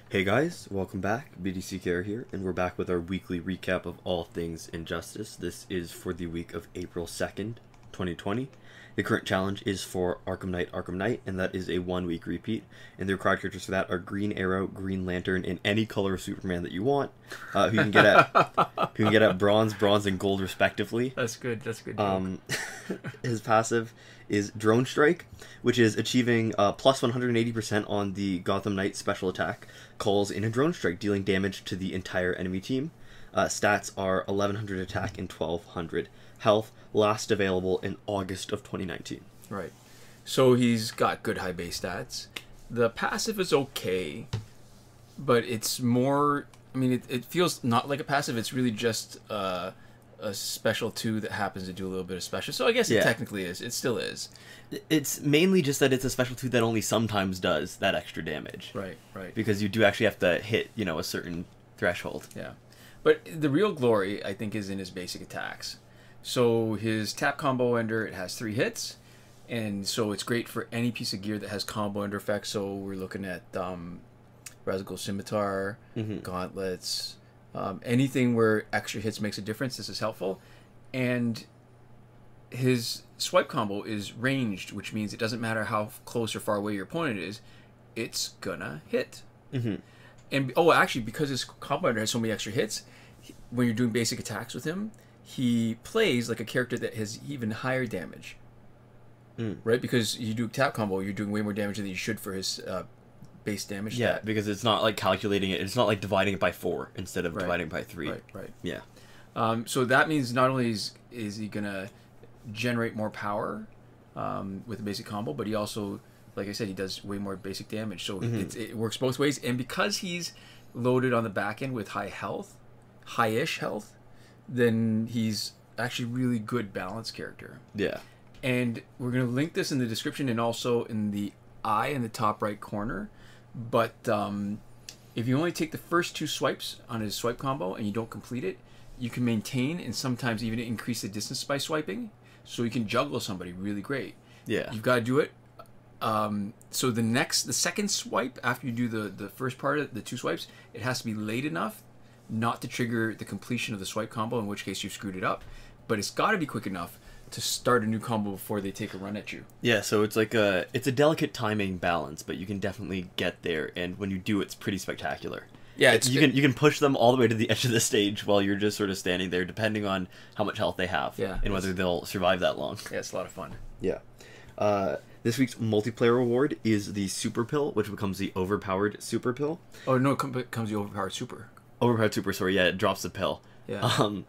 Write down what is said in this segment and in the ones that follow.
Hey guys, welcome back. BDC Care here, and we're back with our weekly recap of all things Injustice. This is for the week of April 2nd, 2020. The current challenge is for Arkham Knight, and that is a 1-week repeat. And the required characters for that are Green Arrow, Green Lantern, and any color of Superman that you want. Who you can get at bronze, and gold respectively. That's good. That's good. His passive is Drone Strike, which is achieving plus 180% on the Gotham Knight special attack, calls in a drone strike, dealing damage to the entire enemy team. Stats are 1100 attack and 1200 health, last available in August of 2019. Right. So he's got good high base stats. The passive is okay, but it's more... I mean, it feels not like a passive. It's really just a special 2 that happens to do a little bit of special. So I guess it technically is. It still is. It's mainly just that it's a special 2 that only sometimes does that extra damage. Right, right. Because you do actually have to hit, a certain threshold. Yeah. But the real glory, I think, is in his basic attacks. So his tap combo ender, it has 3 hits. And so it's great for any piece of gear that has combo ender effects. So we're looking at Razgal Scimitar, gauntlets, anything where extra hits makes a difference. This is helpful. And his swipe combo is ranged, which means it doesn't matter how close or far away your opponent is, it's gonna hit. And actually, because his combo ender has so many extra hits, when you're doing basic attacks with him, he plays like a character that has even higher damage. Right? Because you do tap combo, you're doing way more damage than you should for his base damage. Yeah, because it's not like calculating it. It's not like dividing it by 4 instead of dividing it by 3. Right. Yeah. So that means not only is he gonna generate more power with the basic combo, but he also, like I said, he does way more basic damage. So it works both ways. And because he's loaded on the back end with high-ish health, then he's actually really good balanced character. Yeah. And we're going to link this in the description and also in the eye in the top right corner. But if you only take the first 2 swipes on his swipe combo and you don't complete it, you can maintain and sometimes even increase the distance by swiping. So you can juggle somebody really great. Yeah. You've got to do it. So the second swipe after you do the first part of the 2 swipes, it has to be late enough not to trigger the completion of the swipe combo, in which case you've screwed it up. But it's got to be quick enough to start a new combo before they take a run at you. Yeah, so it's like it's a delicate timing balance, but you can definitely get there, and when you do, it's pretty spectacular. Yeah, you can push them all the way to the edge of the stage while you're just sort of standing there, depending on how much health they have, and whether they'll survive that long. Yeah, it's a lot of fun. Yeah. This week's multiplayer reward is the Super Pill, which becomes the Overpowered Super Pill. Oh no, it becomes the Overpowered Super. Overpowered Super, sorry, yeah, it drops the pill. Yeah.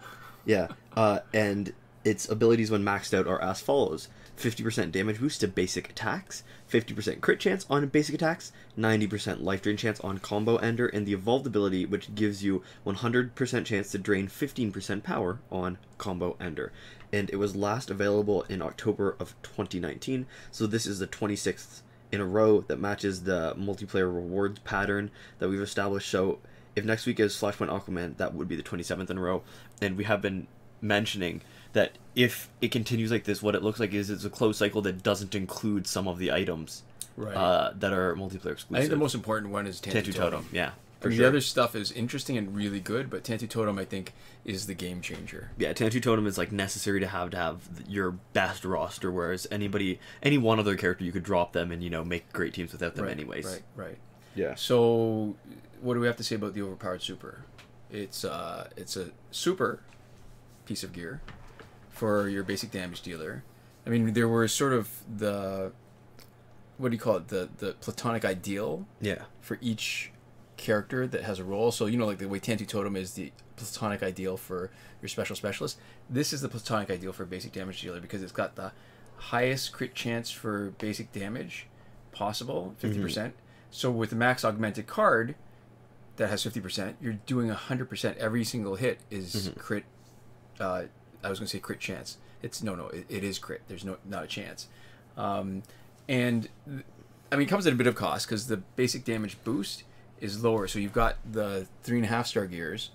And its abilities when maxed out are as follows: 50% damage boost to basic attacks, 50% crit chance on basic attacks, 90% life drain chance on combo ender, and the evolved ability which gives you 100% chance to drain 15% power on combo ender. And it was last available in October of 2019, so this is the 26th in a row that matches the multiplayer rewards pattern that we've established. So if next week is Flashpoint Aquaman, that would be the 27th in a row. And we have been mentioning that if it continues like this, what it looks like is it's a closed cycle that doesn't include some of the items that are multiplayer exclusive. I think the most important one is Tantu Totem. Yeah, The other stuff is interesting and really good, but Tantu Totem, I think, is the game changer. Yeah, Tantu Totem is like necessary to have your best roster, whereas any one other character you could drop them and make great teams without them anyways. Right. Yeah. So, what do we have to say about the Overpowered Super? It's a super piece of gear for your basic damage dealer. I mean, there were sort of the platonic ideal for each character that has a role. So like the way Tantu Totem is the platonic ideal for your specialist, this is the platonic ideal for basic damage dealer, because it's got the highest crit chance for basic damage possible, 50%. So with the max augmented card that has 50%, you're doing 100%. Every single hit is crit. I was going to say crit chance. It's it is crit. There's not a chance. And I mean, it comes at a bit of cost because the basic damage boost is lower. So you've got the 3.5-star gears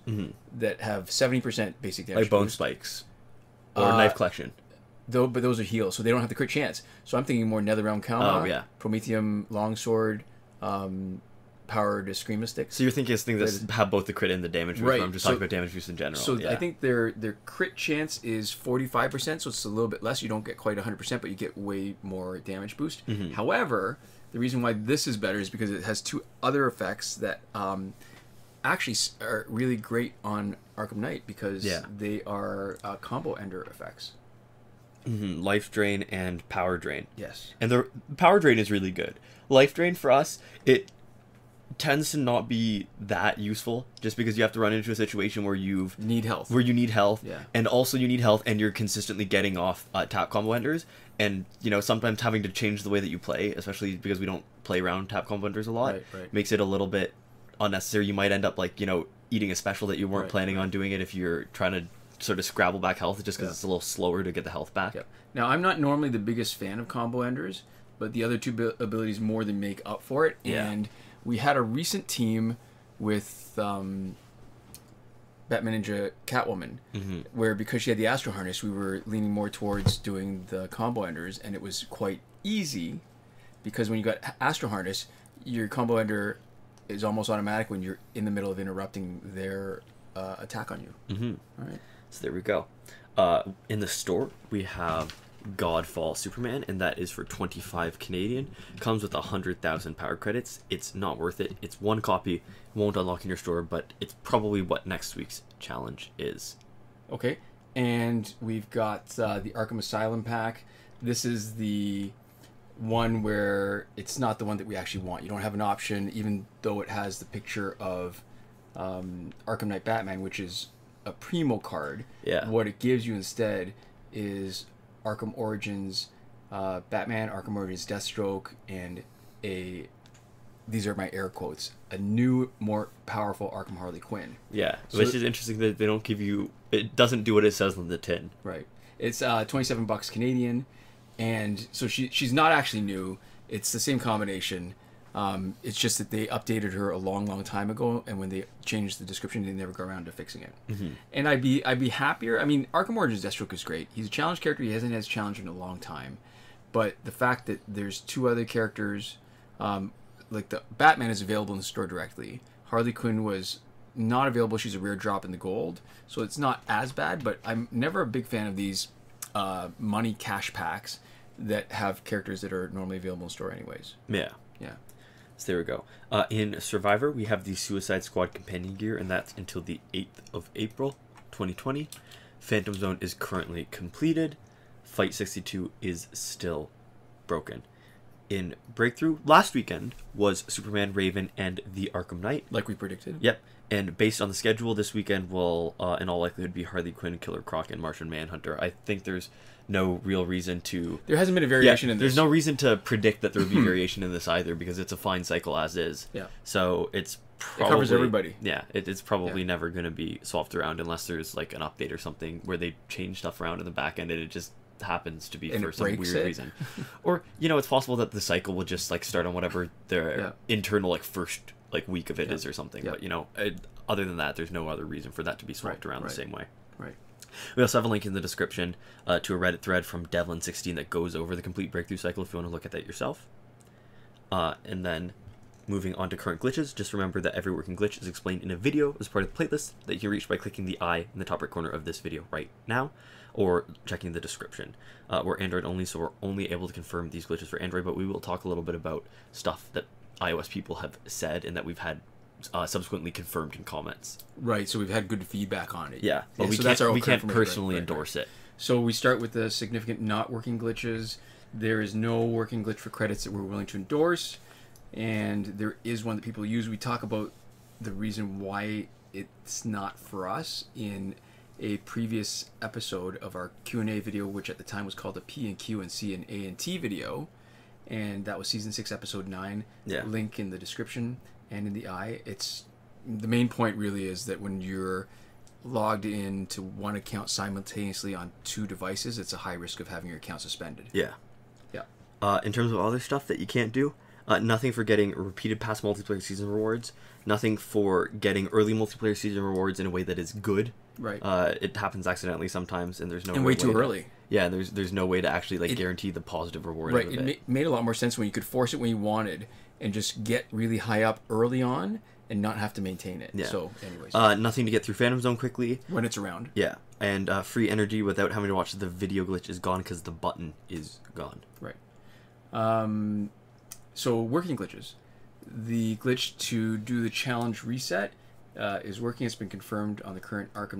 that have 70% basic damage, like bone boost. spikes or knife collection. But those are heals, so they don't have the crit chance. So I'm thinking more Netherrealm Kalma, Oh yeah, Prometheum Longsword, Overpowered Screama sticks. So you're thinking it's things that have both the crit and the damage boost. Right. I'm just talking about damage boost in general. So yeah. I think their crit chance is 45%, so it's a little bit less. You don't get quite 100%, but you get way more damage boost. However, the reason why this is better is because it has two other effects that actually are really great on Arkham Knight, because they are combo ender effects. Life drain and power drain. Yes. And the power drain is really good. Life drain for us, it tends to not be that useful, just because you have to run into a situation where you need health. Yeah. And also you need health, and you're consistently getting off tap combo enders, and sometimes having to change the way that you play, especially because we don't play around tap combo enders a lot, makes it a little bit unnecessary. You might end up eating a special that you weren't planning on doing it if you're trying to sort of scrabble back health, just because it's a little slower to get the health back. Now, I'm not normally the biggest fan of combo enders, but the other two abilities more than make up for it. And we had a recent team with Batman Ninja Catwoman, where because she had the Astro Harness, we were leaning more towards doing the combo enders, and it was quite easy, because when you got Astro Harness, your combo ender is almost automatic when you're in the middle of interrupting their attack on you. All right. So there we go. In the store, we have Godfall Superman, and that is for 25 Canadian. Comes with 100,000 power credits. It's not worth it. It's one copy, won't unlock in your store, but it's probably what next week's challenge is. Okay, and we've got the Arkham Asylum pack. This is the one where it's not the one that we actually want. You don't have an option, even though it has the picture of Arkham Knight Batman, which is a primo card. What it gives you instead is Arkham Origins Batman, Arkham Origins Deathstroke, and these are my air quotes, a new, more powerful Arkham Harley Quinn. So which is interesting that they don't give you, it doesn't do what it says on the tin. Right. It's $27 Canadian, and so she's not actually new. It's the same combination. It's just that they updated her a long time ago, and when they changed the description, they never got around to fixing it. And I'd be happier. I mean, Arkham Origins Deathstroke is great. He's a challenge character. He hasn't had a challenge in a long time, but the fact that there's two other characters, like the Batman is available in the store directly. Harley Quinn was not available. She's a rare drop in the gold, so it's not as bad. But I'm never a big fan of these money cash packs that have characters that are normally available in the store anyways. Yeah. So there we go. In Survivor, we have the Suicide Squad companion gear, and that's until the 8th of April, 2020. Phantom Zone is currently completed. Fight 62 is still broken. In Breakthrough, last weekend was Superman, Raven, and the Arkham Knight. Like we predicted. Yep. And based on the schedule, this weekend will, in all likelihood, be Harley Quinn, Killer Croc, and Martian Manhunter. I think there's no real reason to... There hasn't been a variation in this. There's no reason to predict that there would be variation in this either, because it's a fine cycle as is. So it's probably... It covers everybody. It's probably never going to be swapped around unless there's like an update or something where they change stuff around in the back end and it just happens to be for some weird reason. Or, it's possible that the cycle will just like start on whatever their internal like first like week of it is or something. But, other than that, there's no other reason for that to be swapped around the same way. We also have a link in the description to a Reddit thread from Devlin16 that goes over the complete breakthrough cycle if you want to look at that yourself. And then moving on to current glitches, just remember that every working glitch is explained in a video as part of the playlist that you can reach by clicking the I in the top right corner of this video right now, or checking the description. We're Android only, so we're only able to confirm these glitches for Android, but we will talk a little bit about stuff that iOS people have said and that we've had subsequently confirmed in comments. Right, so we've had good feedback on it. But we can't personally endorse it. So we start with the significant not working glitches. There is no working glitch for credits that we're willing to endorse, and there is one that people use. We talk about the reason why it's not for us in a previous episode of our Q&A video, which at the time was called the P and Q and C and A and T video, and that was season 6 episode 9. Link in the description and in the I. It's the main point really is that when you're logged in to one account simultaneously on 2 devices, it's a high risk of having your account suspended. In terms of other stuff that you can't do, Nothing for getting repeated past multiplayer season rewards. Nothing for getting early multiplayer season rewards in a way that is good. Right. It happens accidentally sometimes, and there's no and way too early. Yeah, there's no way to actually guarantee the positive reward. Right. Out of It made a lot more sense when you could force it when you wanted and just get really high up early on and not have to maintain it. Yeah. So, anyways. Nothing to get through Phantom Zone quickly. When it's around. Yeah. And free energy without having to watch the video glitch is gone because the button is gone. Right. So, working glitches. The glitch to do the challenge reset is working. It's been confirmed on the current Arkham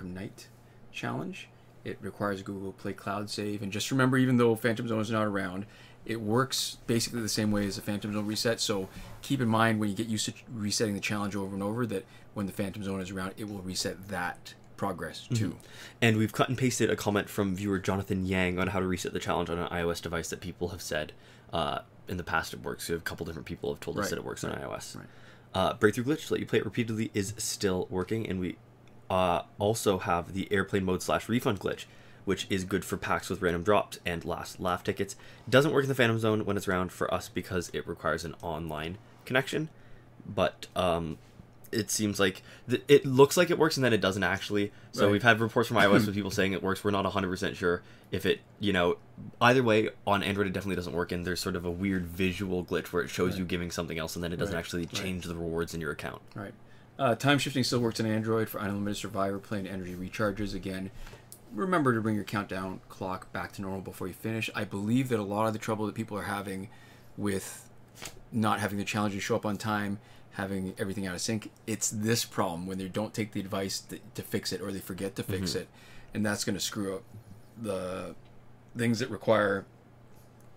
Knight challenge. It requires a Google Play Cloud save. And just remember, even though Phantom Zone is not around, it works basically the same way as a Phantom Zone reset. So keep in mind when you get used to resetting the challenge over and over that when the Phantom Zone is around, it will reset that progress too. Mm-hmm. And we've cut and pasted a comment from viewer Jonathan Yang on how to reset the challenge on an iOS device that people have said in the past it works. So a couple different people have told us that it works on iOS. Right. Breakthrough glitch to let you play it repeatedly is still working, and we also have the airplane mode / refund glitch, which is good for packs with random drops and last laugh tickets. Doesn't work in the Phantom Zone when it's around for us because it requires an online connection, but it seems like it looks like it works and then it doesn't actually. So we've had reports from iOS with people saying it works. We're not 100% sure if it, either way, on Android it definitely doesn't work, and there's sort of a weird visual glitch where it shows you giving something else and then it doesn't actually change the rewards in your account. Right. Time shifting still works on Android for Unlimited Survivor, plane energy recharges. Again, remember to bring your countdown clock back to normal before you finish. I believe that a lot of the trouble that people are having with not having the challenges show up on time, having everything out of sync, it's this problem when they don't take the advice to fix it or they forget to fix it, and that's going to screw up the things that require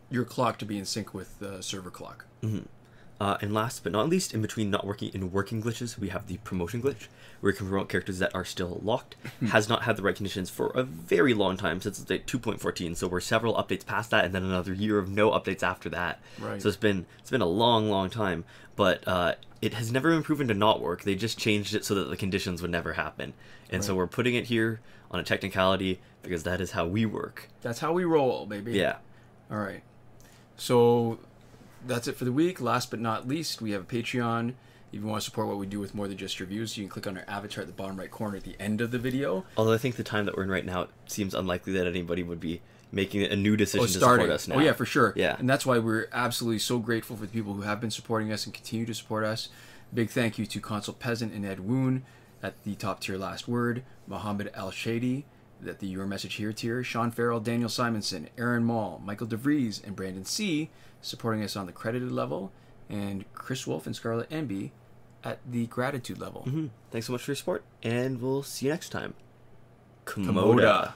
your clock to be in sync with the server clock. And last but not least, in between not working and working glitches, we have the promotion glitch, where you can promote characters that are still locked. Has not had the right conditions for a very long time, since update 2.14, so we're several updates past that, and then another year of no updates after that. Right. So it's been a long time, but it has never been proven to not work. They just changed it so that the conditions would never happen. And so we're putting it here on a technicality, because that is how we work. That's how we roll, baby. Yeah. All right. So that's it for the week. Last but not least, we have a Patreon. If you want to support what we do with more than just reviews, you can click on our avatar at the bottom right corner at the end of the video. Although I think the time that we're in right now, it seems unlikely that anybody would be making a new decision to support us now. Oh, yeah, for sure. Yeah. And that's why we're absolutely so grateful for the people who have been supporting us and continue to support us. Big thank you to Consul Peasant and Edwoon at the top tier last word, Mohammed Albshaiti at the Your Message Here tier, Shawn Farrell, Daniel Simonson, Aaron Maule, Michael DeVries, and Brandon C. supporting us on the credited level, and Chris Wolff and Scarlet Enby at the gratitude level. Thanks so much for your support, and we'll see you next time. Komoda.